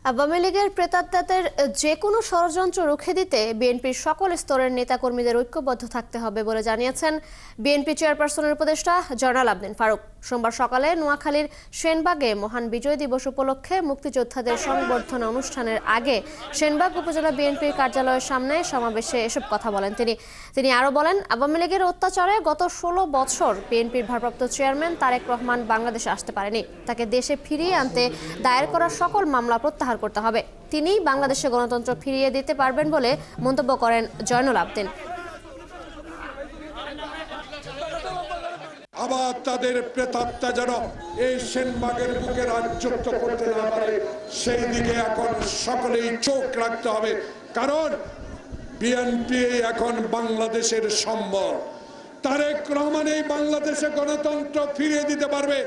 আওয়ামী লীগের প্রেতাত্মাদের যে কোনো ষড়যন্ত্র রুখে দিতে বিএনপির সকল স্তরের নেতাকর্মীদের ঐক্যবদ্ধ থাকতে হবে বলে জানিয়েছেন বিএনপি চেয়ারপারসনের উপদেষ্টা জয়নাল আবদীন ফারুক। সোমবার সকালে নোয়াখালীর সেনবাগে মহান বিজয় দিবস উপলক্ষে মুক্তিযোদ্ধাদের সংবর্ধনা অনুষ্ঠানের আগে সেনবাগ উপজেলা বিএনপির কার্যালয়ের সামনে সমাবেশে এসব কথা বলেন তিনি আরও বলেন, আওয়ামী লীগের অত্যাচারে গত ১৬ বছর বিএনপির ভারপ্রাপ্ত চেয়ারম্যান তারেক রহমান বাংলাদেশে আসতে পারেনি। তাকে দেশে ফিরিয়ে আনতে দায়ের করা সকল মামলা প্রত্যাহার করতে হবে। তিনি বাংলাদেশে গণতন্ত্র ফিরিয়ে দিতে পারবেন বলে মন্তব্য করেন জয়নুল আবদীন। আবার তাদের প্রেতাত্মা যেন এই সেনবাগের বুকে রাজত্ব করতে না পারে সেই দিকে এখন সকলেই চোখ রাখতে হবে, কারণ বিএনপি এখন বাংলাদেশের সম্বল। তারেক রহমান এই বাংলাদেশে গণতন্ত্র ফিরিয়ে দিতে পারবে।